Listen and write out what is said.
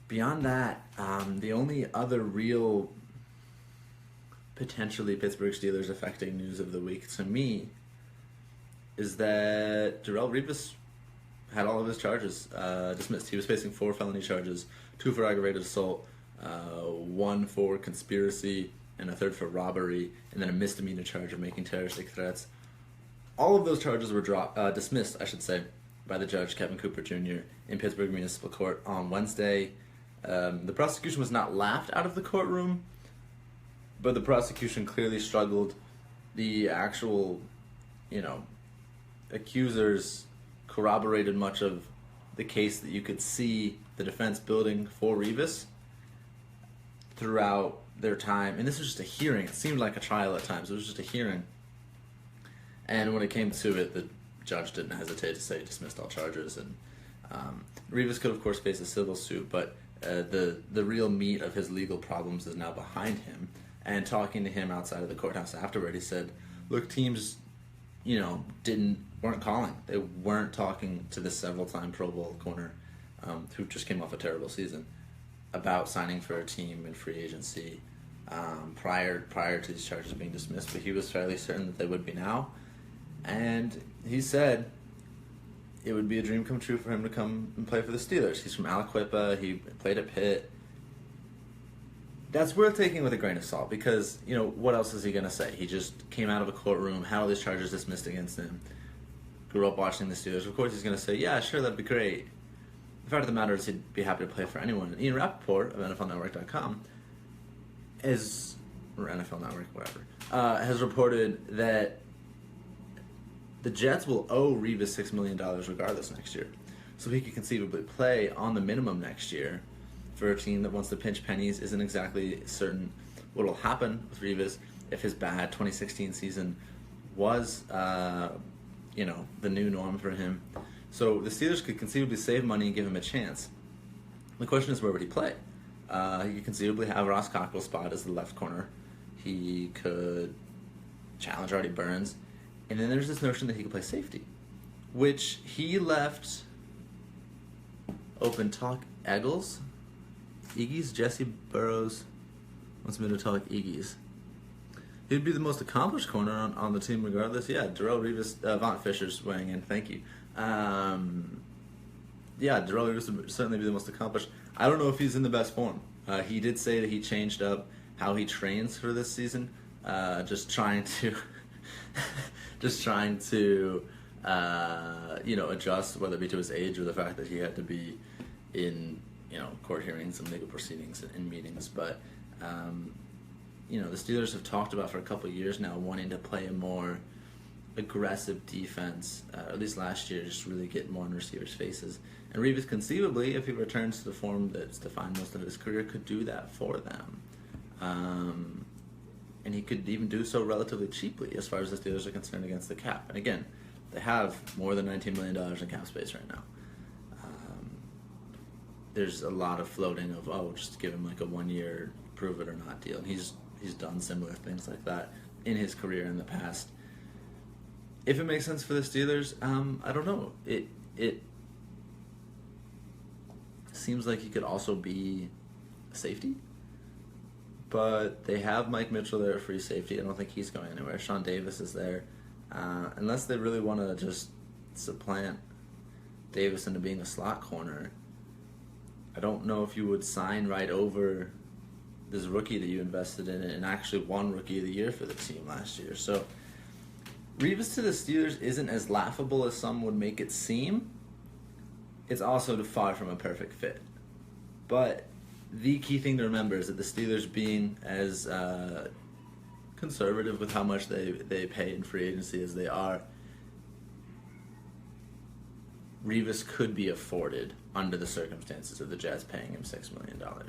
Beyond that, the only other real potentially Pittsburgh Steelers affecting news of the week to me is that Darrelle Revis had all of his charges dismissed. He was facing 4 felony charges, 2 for aggravated assault, 1 for conspiracy, and a 3rd for robbery, and then a misdemeanor charge of making terroristic threats. All of those charges were dismissed, I should say, by the judge, Kevin Cooper Jr., in Pittsburgh Municipal Court on Wednesday. The prosecution was not laughed out of the courtroom, but the prosecution clearly struggled. The actual, accusers corroborated much of the case that you could see the defense building for Revis throughout their time. And this was just a hearing. It seemed like a trial at times. It was just a hearing. And when it came to it, the judge didn't hesitate to say he dismissed all charges. And Revis could, of course, face a civil suit, but the real meat of his legal problems is now behind him. And talking to him outside of the courthouse afterward, he said, look, teams, weren't calling. They weren't talking to the several-time Pro Bowl corner who just came off a terrible season about signing for a team in free agency prior to these charges being dismissed, but he was fairly certain that they would be now. And he said it would be a dream come true for him to come and play for the Steelers. He's from Aliquippa. He played at Pitt. That's worth taking with a grain of salt because, what else is he going to say? He just came out of a courtroom, had all these charges dismissed against him, grew up watching the Steelers. Of course he's going to say, yeah, sure, that'd be great. The fact of the matter is he'd be happy to play for anyone. And Ian Rappaport of NFLnetwork.com or NFL Network, whatever, has reported that the Jets will owe Revis $6 million regardless next year. So he could conceivably play on the minimum next year for a team that wants to pinch pennies. Isn't exactly certain what will happen with Revis if his bad 2016 season was, the new norm for him. So the Steelers could conceivably save money and give him a chance. The question is, where would he play? He could conceivably have Ross Cockrell's spot as the left corner. He could challenge Artie Burns. And then there's this notion that he could play safety, which he left open. Talk Eagles. Jesse Burrows wants me to talk Eagles. He'd be the most accomplished corner on the team regardless. Yeah, Darrelle Revis, Von Fisher's weighing in. Thank you. Darrelle Revis would certainly be the most accomplished. I don't know if he's in the best form. He did say that he changed up how he trains for this season, just trying to adjust, whether it be to his age or the fact that he had to be in court hearings and legal proceedings and meetings. But the Steelers have talked about for a couple of years now wanting to play a more aggressive defense, at least last year, just really get more in receivers' faces. And Revis, conceivably, if he returns to the form that's defined most of his career, could do that for them. And he could even do so relatively cheaply as far as the Steelers are concerned against the cap. And again, they have more than $19 million in cap space right now. There's a lot of floating of, just give him like a 1-year prove it or not deal. And he's done similar things like that in his career in the past. If it makes sense for the Steelers, I don't know. It seems like he could also be a safety. But they have Mike Mitchell there, free safety. I don't think he's going anywhere. Sean Davis is there. Unless they really want to just supplant Davis into being a slot corner, I don't know if you would sign right over this rookie that you invested in and actually won Rookie of the Year for the team last year. So Revis to the Steelers isn't as laughable as some would make it seem. It's also far from a perfect fit. But the key thing to remember is that the Steelers, being as conservative with how much they pay in free agency as they are, Revis could be afforded under the circumstances of the Jets paying him $6 million.